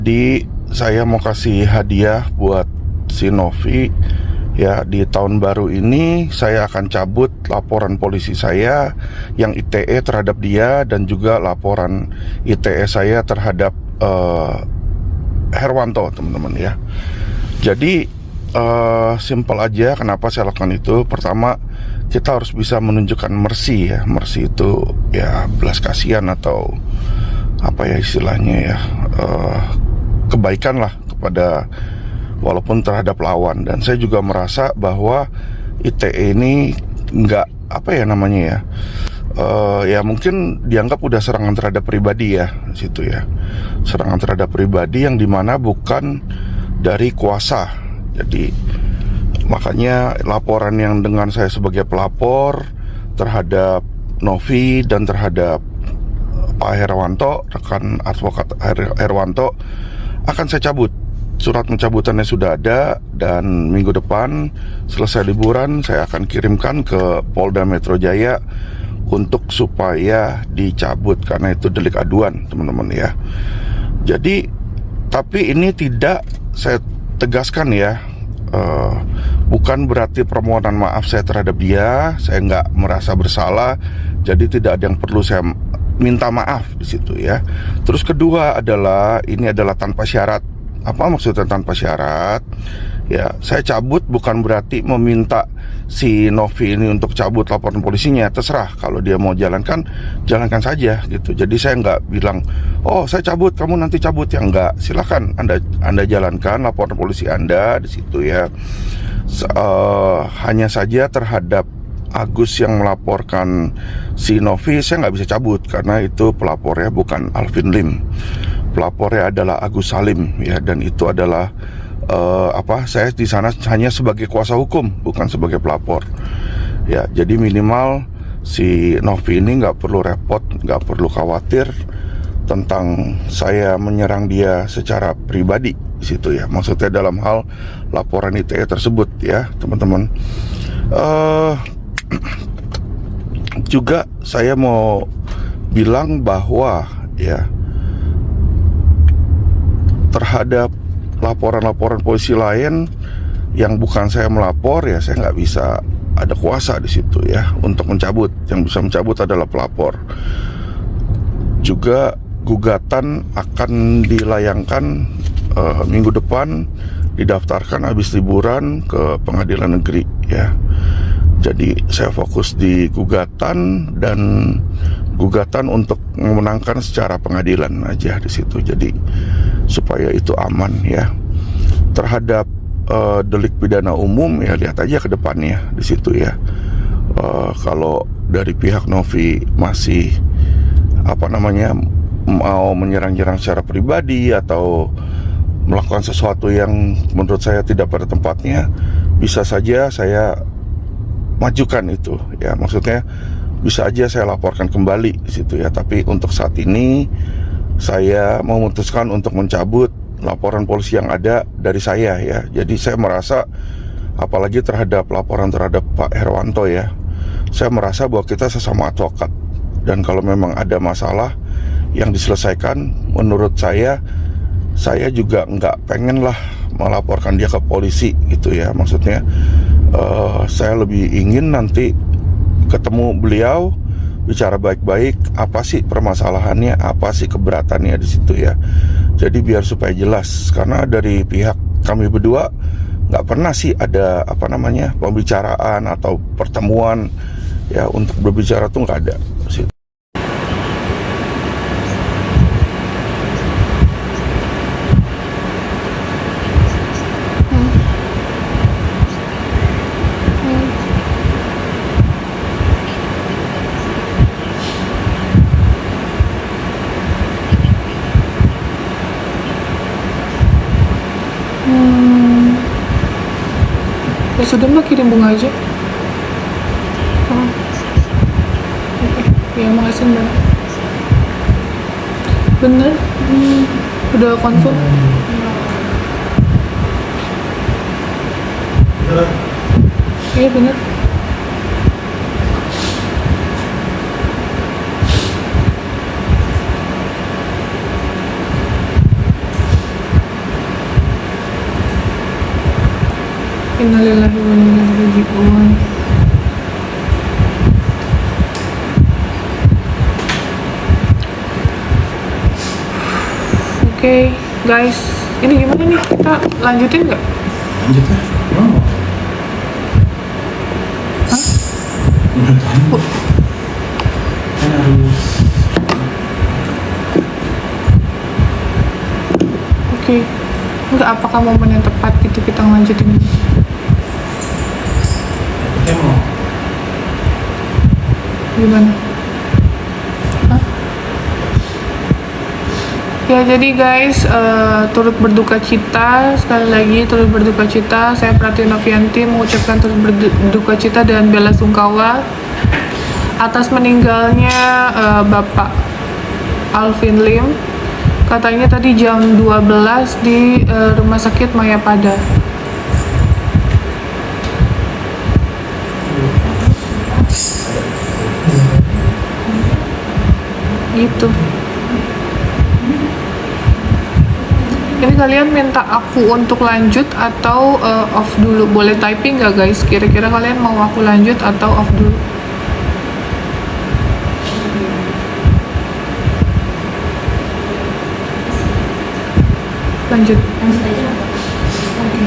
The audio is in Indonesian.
Jadi saya mau kasih hadiah buat si Novi. Ya, di tahun baru ini saya akan cabut laporan polisi saya yang ITE terhadap dia, dan juga laporan ITE saya terhadap Herwanto, teman-teman ya. Jadi simpel aja kenapa saya lakukan itu. Pertama, kita harus bisa menunjukkan mercy ya. Mercy itu ya belas kasihan atau apa ya istilahnya ya, kebaikan lah kepada, walaupun terhadap lawan. Dan saya juga merasa bahwa ITE ini nggak apa ya namanya ya, ya mungkin dianggap udah serangan terhadap pribadi ya situ ya, serangan terhadap pribadi yang dimana bukan dari kuasa. Jadi makanya laporan yang dengan saya sebagai pelapor terhadap Novi dan terhadap Pak Herwanto, rekan advokat Herwanto, akan saya cabut. Surat pencabutannya sudah ada, dan minggu depan selesai liburan saya akan kirimkan ke Polda Metro Jaya untuk supaya dicabut, karena itu delik aduan, teman-teman ya. Jadi, tapi ini tidak, saya tegaskan ya, bukan berarti permohonan maaf saya terhadap dia. Saya nggak merasa bersalah, jadi tidak ada yang perlu saya minta maaf di situ ya. Terus kedua adalah, ini adalah tanpa syarat. Apa maksudnya tanpa syarat? Ya, saya cabut bukan berarti meminta si Novi ini untuk cabut laporan polisinya. Terserah, kalau dia mau jalankan, jalankan saja gitu. Jadi saya nggak bilang, oh saya cabut, kamu nanti cabut, ya enggak. Silakan Anda jalankan laporan polisi Anda di situ ya. Hanya saja terhadap Agus yang melaporkan si Novi, saya nggak bisa cabut karena itu pelapornya bukan Alvin Lim. Pelapornya adalah Agus Salim ya, dan itu adalah saya di sana hanya sebagai kuasa hukum, bukan sebagai pelapor ya. Jadi minimal si Novi ini nggak perlu repot, nggak perlu khawatir tentang saya menyerang dia secara pribadi di situ ya. Maksudnya dalam hal laporan ITE tersebut ya, teman-teman. Juga saya mau bilang bahwa ya, terhadap laporan-laporan polisi lain yang bukan saya melapor ya, saya nggak bisa ada kuasa di situ ya untuk mencabut. Yang bisa mencabut adalah pelapor. Juga gugatan akan dilayangkan minggu depan, didaftarkan habis liburan ke pengadilan negeri ya. Jadi saya fokus di gugatan, dan gugatan untuk memenangkan secara pengadilan aja di situ. Jadi supaya itu aman ya. Terhadap delik pidana umum ya, lihat aja ke depannya di situ ya. Kalau dari pihak Novi masih mau menyerang-nyerang secara pribadi atau melakukan sesuatu yang menurut saya tidak pada tempatnya, bisa saja saya majukan itu ya. Maksudnya bisa aja saya laporkan kembali di situ ya. Tapi untuk saat ini saya memutuskan untuk mencabut laporan polisi yang ada dari saya ya. Jadi saya merasa, apalagi terhadap laporan terhadap Pak Herwanto ya, saya merasa bahwa kita sesama advokat, dan kalau memang ada masalah yang diselesaikan, menurut saya juga nggak pengen lah melaporkan dia ke polisi gitu ya. Maksudnya saya lebih ingin nanti ketemu beliau, bicara baik-baik, apa sih permasalahannya, apa sih keberatannya di situ ya. Jadi biar supaya jelas, karena dari pihak kami berdua nggak pernah sih ada pembicaraan atau pertemuan ya untuk berbicara tuh nggak ada situ. Ya sudah, Mbak, kirim bunga aja. Ya makasih, Mbak. Bener? Udah confirm? Iya bener. Innalillahi wa inna ilaihi raji'un. Oke, guys, ini gimana nih? Kita lanjutin nggak? Lanjut lah. Mau? Udah tahu. Kan harus. Oke, nggak apakah momen yang tepat gitu kita ngelanjutin ini? Kita mau. Gimana? Hah? Ya jadi guys, turut berduka cita, sekali lagi turut berduka cita. Saya Pratiwi Novianti mengucapkan turut berduka cita dan bela sungkawa atas meninggalnya Bapak Alvin Lim. Katanya tadi jam 12 di Rumah Sakit Mayapada. Gitu. Ini kalian minta aku untuk lanjut atau off dulu? Boleh typing nggak guys? Kira-kira kalian mau aku lanjut atau off dulu? Lanjut. Lanjut aja. Oke.